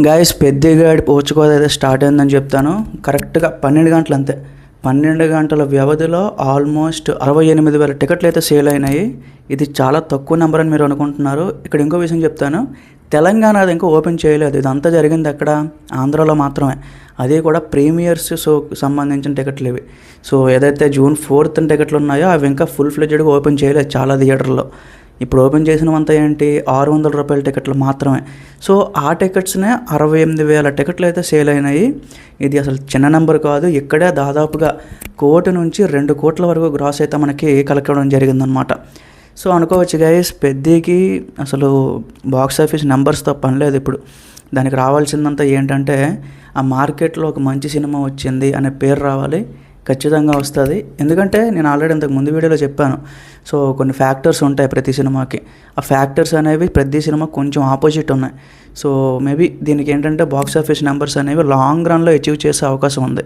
Guys పెద్దిగాడి పోచుకోద అయితే start అయిందని చెప్తాను. కరెక్ట్గా 12 గంటలు అంతే. 12 గంటల వ్యవధిలో ఆల్మోస్ట్ 68,000 టికెట్లు అయితే సేల్ అయినాయి. ఇది చాలా తక్కువ నెంబర్ అని మీరు అనుకుంటున్నారు. ఇక్కడ ఇంకో విషయం చెప్తాను. తెలంగాణ అది ఇంకా ఓపెన్ చేయలేదు. ఇదంతా జరిగింది అక్కడ ఆంధ్రాలో మాత్రమే. అది కూడా ప్రీమియర్స్ షోకి సంబంధించిన టికెట్లు ఇవి. సో ఏదైతే June 4th టికెట్లు ఉన్నాయో అవి ఇంకా ఫుల్ ఫ్లెడ్జ్డ్గా ఓపెన్ చేయలేదు చాలా థియేటర్లో. ఇప్పుడు ఓపెన్ చేసినవంతా ఏంటి, 600 రూపాయల టికెట్లు మాత్రమే. సో ఆ టికెట్స్నే 68,000 టికెట్లు అయితే సేల్ అయినాయి. ఇది అసలు చిన్న నెంబర్ కాదు. ఇక్కడే దాదాపుగా 1 కోటి నుంచి 2 కోట్ల వరకు గ్రాస్ అయితే మనకి కలెక్ట్ అవ్వడం జరిగిందనమాట. సో అనుకోవచ్చు గైస్, పెద్దకి అసలు బాక్స్ ఆఫీస్ నెంబర్స్తో పని లేదు. ఇప్పుడు దానికి రావాల్సిందంతా ఏంటంటే ఆ మార్కెట్లో ఒక మంచి సినిమా వచ్చింది అనే పేరు రావాలి. ఖచ్చితంగా వస్తుంది. ఎందుకంటే నేను ఆల్రెడీ ఇంతకు ముందు వీడియోలో చెప్పాను. సో కొన్ని ఫ్యాక్టర్స్ ఉంటాయి ప్రతి సినిమాకి. ఆ ఫ్యాక్టర్స్ అనేవి ప్రతి సినిమా కొంచెం ఆపోజిట్ ఉన్నాయి. సో మేబీ దీనికి ఏంటంటే బాక్స్ ఆఫీస్ నెంబర్స్ అనేవి లాంగ్ రన్లో అచీవ్ చేసే అవకాశం ఉంది.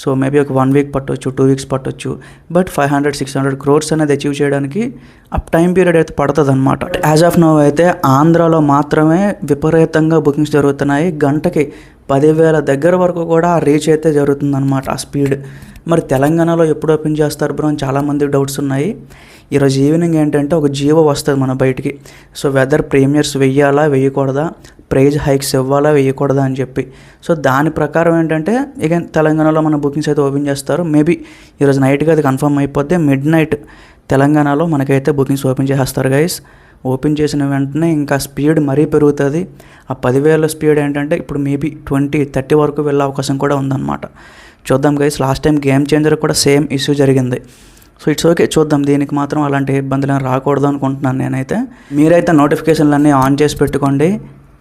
సో మేబీ ఒక 1 వీక్ పట్టవచ్చు, 2 వీక్స్ పట్టవచ్చు. బట్ 500-600 crores అనేది అచీవ్ చేయడానికి ఆ టైం పీరియడ్ అయితే పడుతుంది అనమాట. యాజ్ ఆఫ్ నో అయితే ఆంధ్రాలో మాత్రమే విపరీతంగా బుకింగ్స్ జరుగుతున్నాయి. గంటకి 10,000 దగ్గర వరకు కూడా రీచ్ అయితే జరుగుతుందన్నమాట ఆ స్పీడ్. మరి తెలంగాణలో ఎప్పుడు ఓపెన్ చేస్తారు బ్రో అని చాలామంది డౌట్స్ ఉన్నాయి. ఈరోజు ఈవినింగ్ ఏంటంటే ఒక జీవో వస్తుంది మన బయటికి. సో వెదర్ ప్రీమియర్స్ వెయ్యాలా వేయకూడదా, ప్రైజ్ హైక్స్ ఇవ్వాలా వేయకూడదా అని చెప్పి. సో దాని ప్రకారం ఏంటంటే ఇక తెలంగాణలో మన బుకింగ్స్ అయితే ఓపెన్ చేస్తారు. మేబీ ఈరోజు నైట్గా అది కన్ఫర్మ్ అయిపోతే మిడ్-నైట్ తెలంగాణలో మనకైతే బుకింగ్స్ ఓపెన్ చేసేస్తారు గైస్. ఓపెన్ చేసిన వెంటనే ఇంకా స్పీడ్ మరీ పెరుగుతుంది. ఆ 10,000 స్పీడ్ ఏంటంటే ఇప్పుడు మేబీ 20-30 వరకు వెళ్ళే అవకాశం కూడా ఉందన్నమాట. చూద్దాం guys. Last time game changer కూడా సేమ్ ఇష్యూ జరిగింది. సో ఇట్స్ ఓకే, చూద్దాం. దీనికి మాత్రం అలాంటి ఇబ్బందులు రాకూడదు అనుకుంటున్నాను నేనైతే. మీరైతే నోటిఫికేషన్లన్నీ ఆన్ చేసి పెట్టుకోండి.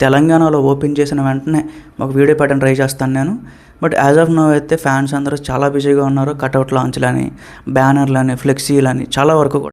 తెలంగాణలో ఓపెన్ చేసిన వెంటనే ఒక వీడియో పెట్టడం ట్రై చేస్తాను నేను. బట్ యాజ్ ఆఫ్ నో అయితే ఫ్యాన్స్ అందరూ చాలా బిజీగా ఉన్నారు. కట్అవుట్ లాంచ్లని, బ్యానర్లని, ఫ్లెక్సీలని చాలా వరకు కూడా.